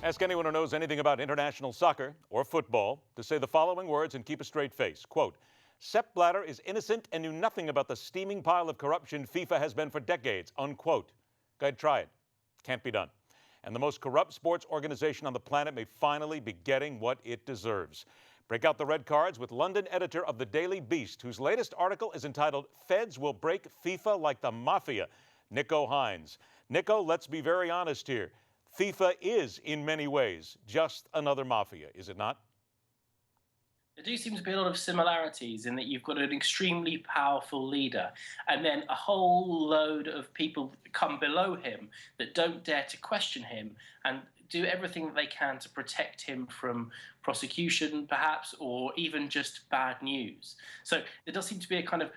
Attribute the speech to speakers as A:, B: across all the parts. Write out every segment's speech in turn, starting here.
A: Ask anyone who knows anything about international soccer or football to say the following words and keep a straight face. Quote, Sepp Blatter is innocent and knew nothing about the steaming pile of corruption FIFA has been for decades, unquote. Go ahead, try it. Can't be done. And the most corrupt sports organization on the planet may finally be getting what it deserves. Break out the red cards with London editor of the Daily Beast, whose latest article is entitled, Feds Will Break FIFA Like the Mafia, Nico Hines. Nico, let's be very honest here. FIFA is, in many ways, just another mafia, is it not?
B: There do seem to be a lot of similarities in that you've got an extremely powerful leader and then a whole load of people that come below him that don't dare to question him and do everything that they can to protect him from prosecution, perhaps, or even just bad news. So there does seem to be a kind of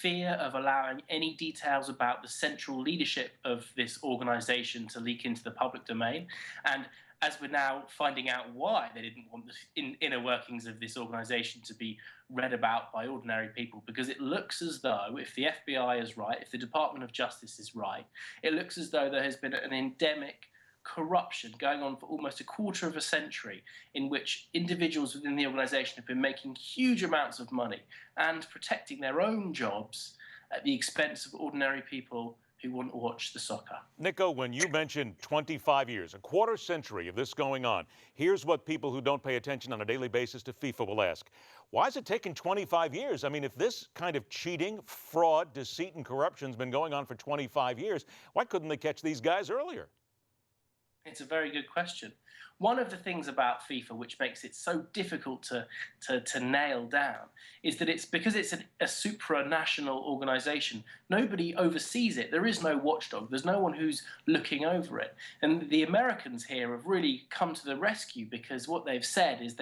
B: fear of allowing any details about the central leadership of this organization to leak into the public domain. And as we're now finding out why they didn't want the inner workings of this organization to be read about by ordinary people, because it looks as though, if the FBI is right, if the Department of Justice is right, it looks as though there has been an endemic corruption going on for almost a quarter of a century, in which individuals within the organization have been making huge amounts of money and protecting their own jobs at the expense of ordinary people who want to watch the soccer.
A: Nico, when you mentioned 25 years, a quarter century of this going on, here's what people who don't pay attention on a daily basis to FIFA will ask. Why has it taken 25 years? I mean, if this kind of cheating, fraud, deceit, and corruption has been going on for 25 years, why couldn't they catch these guys earlier?
B: It's a very good question. One of the things about FIFA which makes it so difficult to nail down is that it's because it's a supranational organization. Nobody oversees it. There is no watchdog. There's no one who's looking over it. And the Americans here have really come to the rescue, because what they've said is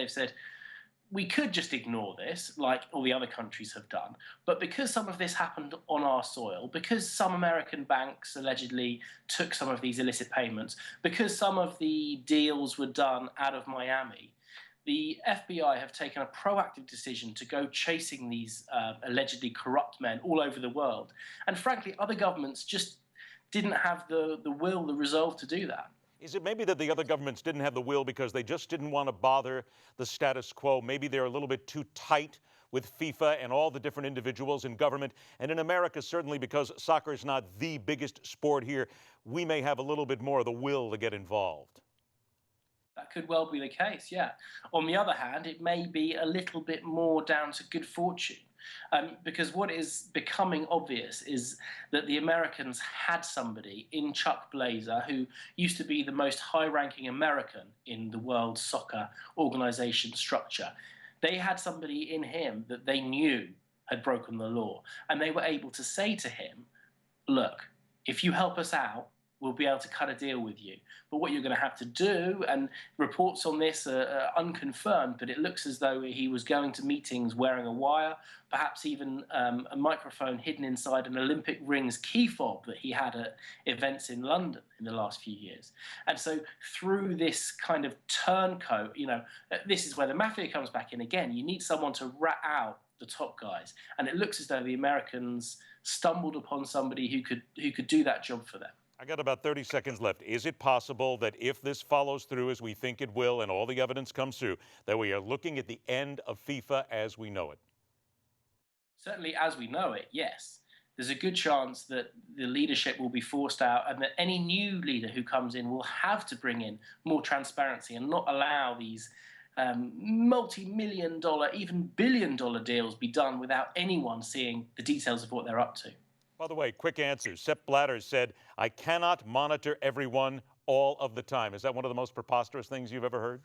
B: we could just ignore this, like all the other countries have done, but because some of this happened on our soil, because some American banks allegedly took some of these illicit payments, because some of the deals were done out of Miami, the FBI have taken a proactive decision to go chasing these allegedly corrupt men all over the world. And frankly, other governments just didn't have the will, the resolve to do that.
A: Is it maybe that the other governments didn't have the will because they just didn't want to bother the status quo? Maybe they're a little bit too tight with FIFA and all the different individuals in government. And in America, certainly because soccer is not the biggest sport here, we may have a little bit more of the will to get involved.
B: That could well be the case, yeah. On the other hand, it may be a little bit more down to good fortune. Because what is becoming obvious is that the Americans had somebody in Chuck Blazer, who used to be the most high-ranking American in the world soccer organization structure. They had somebody in him that they knew had broken the law, and they were able to say to him, look, if you help us out, we'll be able to cut a deal with you. But what you're going to have to do, and reports on this are unconfirmed, but it looks as though he was going to meetings wearing a wire, perhaps even a microphone hidden inside an Olympic rings key fob that he had at events in London in the last few years. And so through this kind of turncoat, this is where the mafia comes back in again. You need someone to rat out the top guys. And it looks as though the Americans stumbled upon somebody who could do that job for them.
A: I got about 30 seconds left. Is it possible that if this follows through as we think it will and all the evidence comes through, that we are looking at the end of FIFA as we know it?
B: Certainly as we know it, yes. There's a good chance that the leadership will be forced out and that any new leader who comes in will have to bring in more transparency and not allow these multi-million-dollar, even billion-dollar deals be done without anyone seeing the details of what they're up to.
A: By the way, quick answer. Sepp Blatter said, I cannot monitor everyone all of the time. Is that one of the most preposterous things you've ever heard?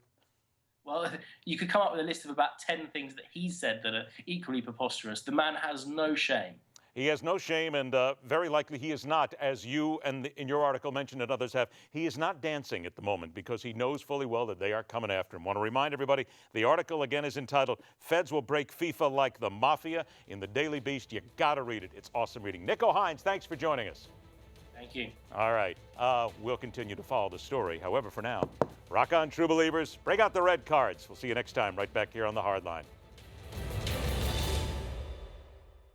B: Well, you could come up with a list of about 10 things that he said that are equally preposterous. The man has no shame.
A: He has no shame, and very likely he is not, as you and in your article mentioned and others have, he is not dancing at the moment because he knows fully well that they are coming after him. I want to remind everybody, the article again is entitled, Feds Will Break FIFA Like the Mafia, in the Daily Beast. You got to read it. It's awesome reading. Nico Hines, thanks for joining us.
B: Thank you.
A: All right. We'll continue to follow the story. However, for now, rock on, true believers. Break out the red cards. We'll see you next time right back here on The Hard Line.